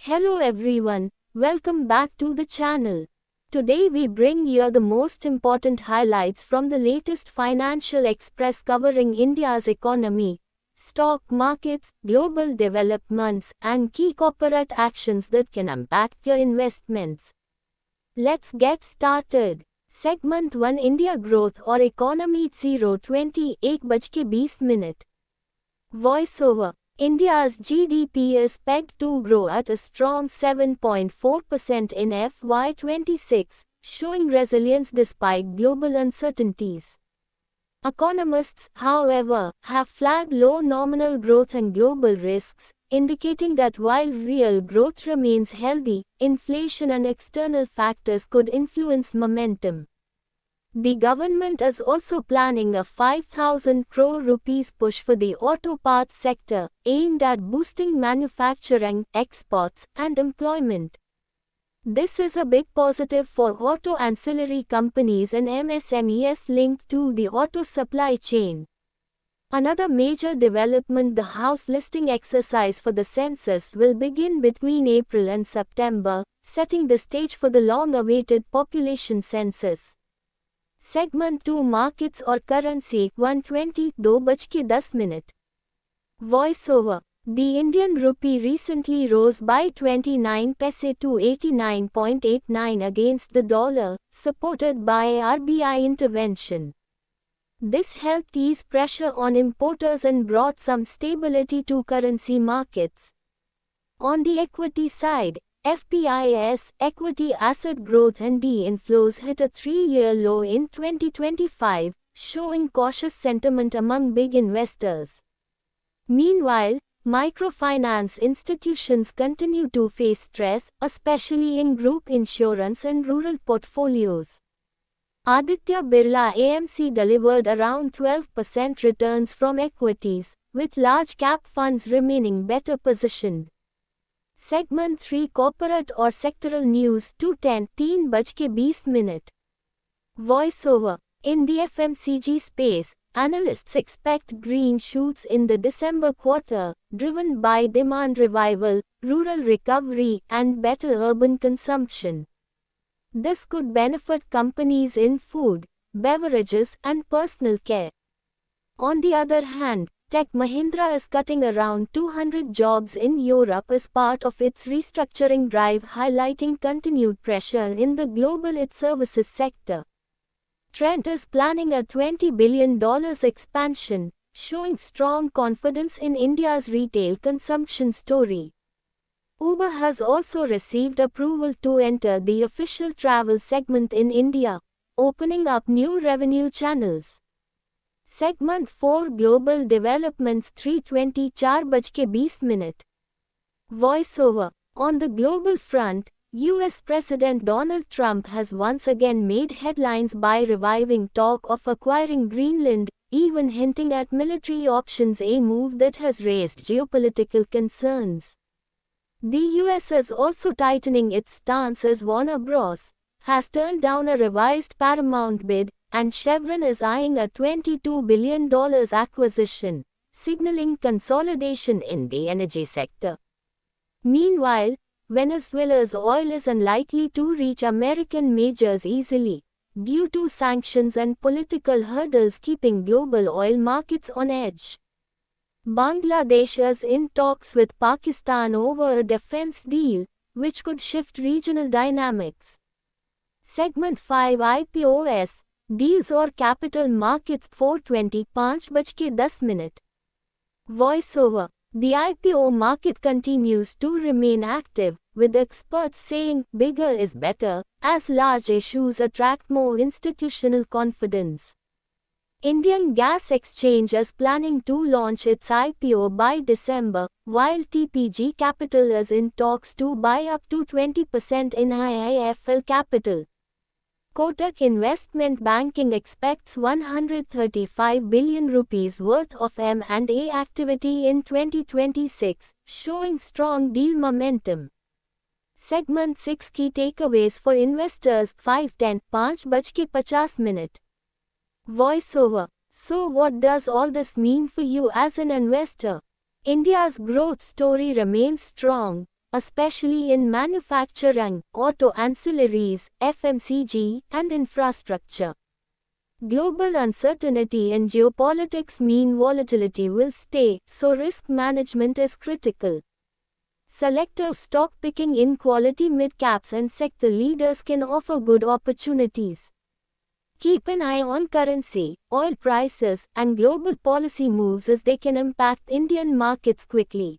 Hello everyone, welcome back to the channel. Today we bring you the most important highlights from the latest Financial Express covering India's economy, stock markets, global developments, and key corporate actions that can impact your investments. Let's get started. Segment 1 India Growth or Economy 0:20 1:20 Voiceover. India's GDP is pegged to grow at a strong 7.4% in FY26, showing resilience despite global uncertainties. Economists, however, have flagged low nominal growth and global risks, indicating that while real growth remains healthy, inflation and external factors could influence momentum. The government is also planning a 5,000 crore rupees push for the auto parts sector, aimed at boosting manufacturing, exports, and employment. This is a big positive for auto ancillary companies and MSMEs linked to the auto supply chain. Another major development: the house listing exercise for the census will begin between April and September, setting the stage for the long-awaited population census. Segment 2 Markets or Currency 1:20 2:10 Voiceover. The Indian rupee recently rose by 29 paise to 89.89 against the dollar, supported by RBI intervention. This helped ease pressure on importers and brought some stability to currency markets. On the equity side, FPIs, equity asset growth and de-inflows hit a 3-year low in 2025, showing cautious sentiment among big investors. Meanwhile, microfinance institutions continue to face stress, especially in group insurance and rural portfolios. Aditya Birla AMC delivered around 12% returns from equities, with large cap funds remaining better positioned. Segment 3 Corporate or Sectoral News 2:10 3:20 Voiceover. In the FMCG space, analysts expect green shoots in the December quarter, driven by demand revival, rural recovery, and better urban consumption. This could benefit companies in food, beverages, and personal care. On the other hand, Tech Mahindra is cutting around 200 jobs in Europe as part of its restructuring drive, highlighting continued pressure in the global services sector. Trent is planning a $20 billion expansion, showing strong confidence in India's retail consumption story. Uber has also received approval to enter the official travel segment in India, opening up new revenue channels. Segment 4 Global Developments 3:20 4:20 Voiceover. On the global front, US President Donald Trump has once again made headlines by reviving talk of acquiring Greenland, even hinting at military options, a move that has raised geopolitical concerns. The US is also tightening its stance as Warner Bros. Has turned down a revised Paramount bid, and Chevron is eyeing a $22 billion acquisition, signaling consolidation in the energy sector. Meanwhile, Venezuela's oil is unlikely to reach American majors easily, due to sanctions and political hurdles keeping global oil markets on edge. Bangladesh is in talks with Pakistan over a defense deal, which could shift regional dynamics. Segment 5 IPOs, Deals or Capital Markets 4:20 5:10 Voiceover. The IPO market continues to remain active, with experts saying bigger is better, as large issues attract more institutional confidence. Indian Gas Exchange is planning to launch its IPO by December, while TPG Capital is in talks to buy up to 20% in IIFL Capital. Kotak Investment Banking expects 135 billion rupees worth of M&A activity in 2026, showing strong deal momentum. Segment 6 Key Takeaways for Investors 5:10 5:50 Voiceover. So what does all this mean for you as an investor? India's growth story remains strong, especially in manufacturing, auto ancillaries, FMCG, and infrastructure. Global uncertainty and geopolitics mean volatility will stay, so risk management is critical. Selective stock picking in quality mid-caps and sector leaders can offer good opportunities. Keep an eye on currency, oil prices, and global policy moves as they can impact Indian markets quickly.